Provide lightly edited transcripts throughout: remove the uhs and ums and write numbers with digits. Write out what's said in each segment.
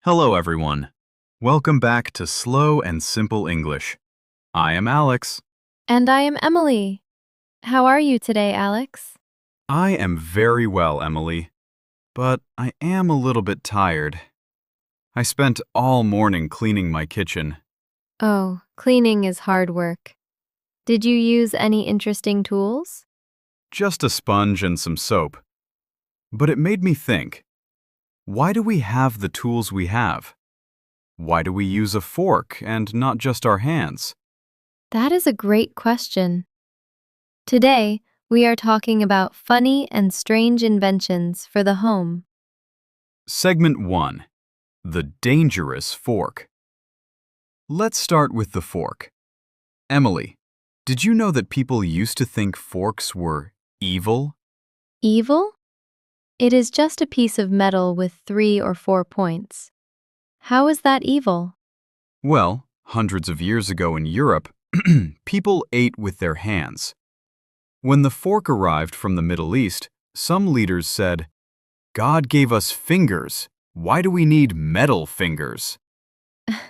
Hello, everyone. Welcome back to Slow and Simple English. I am Alex. And I am Emily. How are you today, Alex? I am very well, Emily, but I am a little bit tired. I spent all morning cleaning my kitchen. Oh, cleaning is hard work. Did you use any interesting tools? Just a sponge and some soap. But it made me think, why do we have the tools we have? Why do we use a fork and not just our hands? That is a great question. Today, we are talking about funny and strange inventions for the home. Segment 1. The dangerous fork. Let's start with the fork. Emily, did you know that people used to think forks were evil? Evil? It is just a piece of metal with 3 or 4 points. How is that evil? Well, hundreds of years ago in Europe, people ate with their hands. When the fork arrived from the Middle East, some leaders said, "God gave us fingers. Why do we need metal fingers?"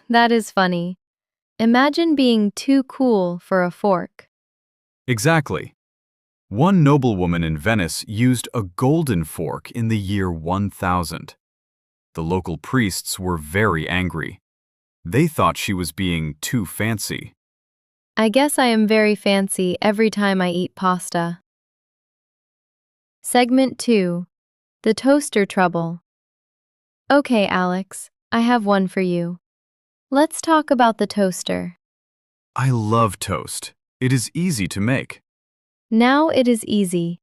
That is funny. Imagine being too cool for a fork. Exactly. One noblewoman in Venice used a golden fork in the year 1000. The local priests were very angry. They thought she was being too fancy. I guess I am very fancy every time I eat pasta. Segment 2. The toaster trouble. Okay, Alex, I have one for you. Let's talk about the toaster. I love toast. It is easy to make. Now it is easy.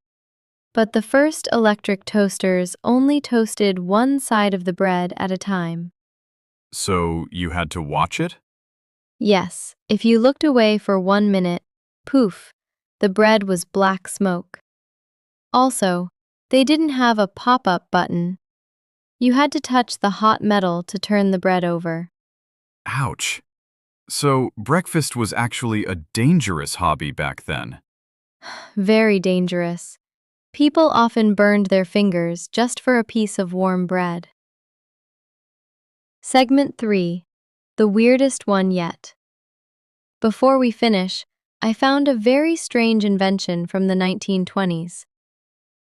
But the first electric toasters only toasted one side of the bread at a time. So you had to watch it? Yes, if you looked away for 1 minute, poof, the bread was black smoke. Also, they didn't have a pop-up button. You had to touch the hot metal to turn the bread over. Ouch. So breakfast was actually a dangerous hobby back then. Very dangerous. People often burned their fingers just for a piece of warm bread. Segment 3. The weirdest one yet. Before we finish, I found a very strange invention from the 1920s.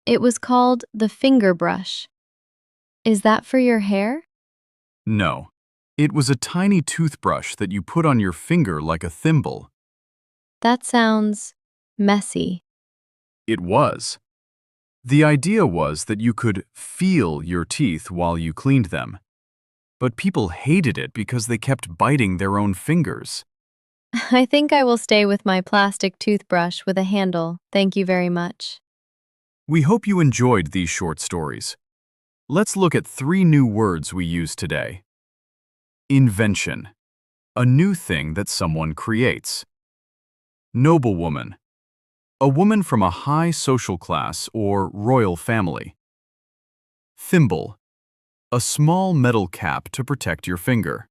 It was called the finger brush. Is that for your hair? No. It was a tiny toothbrush that you put on your finger like a thimble. That sounds messy. It was. The idea was that you could feel your teeth while you cleaned them. But people hated it because they kept biting their own fingers. I think I will stay with my plastic toothbrush with a handle. Thank you very much. We hope you enjoyed these short stories. Let's look at 3 new words we use today. Invention. A new thing that someone creates. Noblewoman. A woman from a high social class or royal family. Thimble. A small metal cap to protect your finger.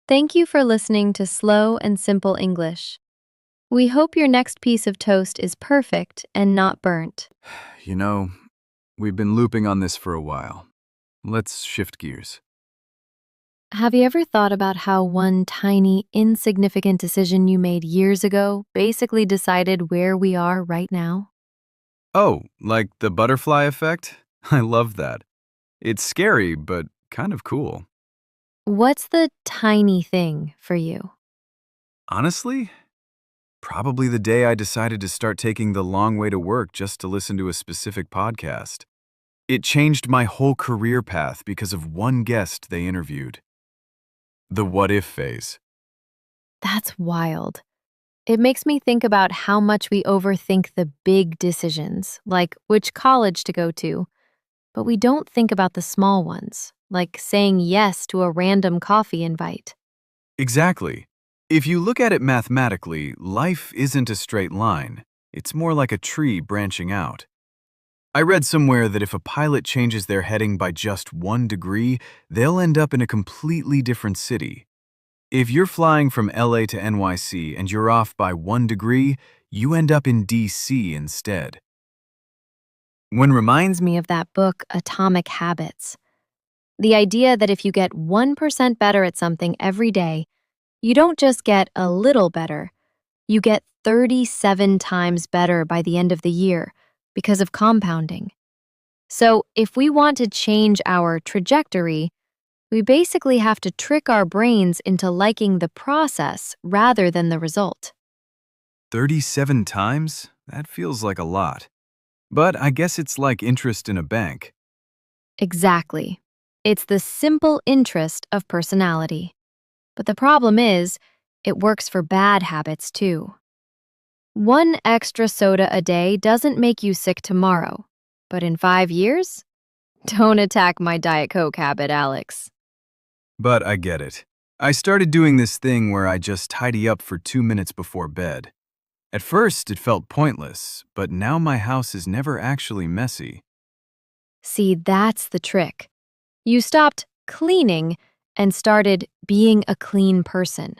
Thank you for listening to Slow and Simple English. We hope your next piece of toast is perfect and not burnt. You know, we've been looping on this for a while. Let's shift gears. Have you ever thought about how one tiny, insignificant decision you made years ago basically decided where we are right now? Oh, like the butterfly effect? I love that. It's scary, but kind of cool. What's the tiny thing for you? Honestly, probably the day I decided to start taking the long way to work just to listen to a specific podcast. It changed my whole career path because of one guest they interviewed. The what if phase. That's wild. It makes me think about how much we overthink the big decisions, like which college to go to, but we don't think about the small ones, like saying yes to a random coffee invite. Exactly. If you look at it mathematically, life isn't a straight line. It's more like a tree branching out. I read somewhere that if a pilot changes their heading by just 1 degree, they'll end up in a completely different city. If you're flying from LA to NYC and you're off by 1 degree, you end up in DC instead. Reminds me of that book, Atomic Habits. The idea that if you get 1% better at something every day, you don't just get a little better, you get 37 times better by the end of the year because of compounding. So, if we want to change our trajectory, we basically have to trick our brains into liking the process rather than the result. 37 times? That feels like a lot. But I guess it's like interest in a bank. Exactly. It's the simple interest of personality. But the problem is, it works for bad habits too. One extra soda a day doesn't make you sick tomorrow, but in 5 years? Don't attack my Diet Coke habit, Alex. But I get it. I started doing this thing where I just tidy up for 2 minutes before bed. At first, it felt pointless, but now my house is never actually messy. See, that's the trick. You stopped cleaning and started being a clean person.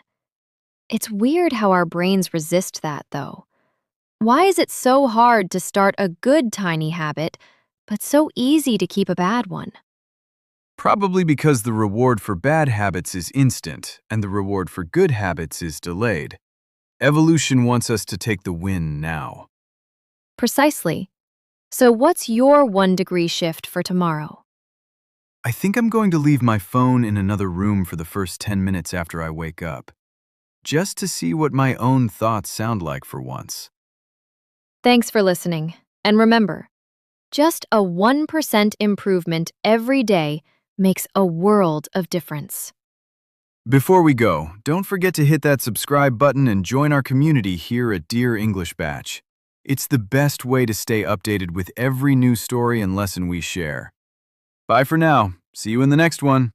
It's weird how our brains resist that, though. Why is it so hard to start a good tiny habit, but so easy to keep a bad one? Probably because the reward for bad habits is instant and the reward for good habits is delayed. Evolution wants us to take the win now. Precisely. So, what's your 1 degree shift for tomorrow? I think I'm going to leave my phone in another room for the first 10 minutes after I wake up, just to see what my own thoughts sound like for once. Thanks for listening. And remember, just a 1% improvement every day makes a world of difference. Before we go, don't forget to hit that subscribe button and join our community here at Dear English Batch. It's the best way to stay updated with every new story and lesson we share. Bye for now. See you in the next one.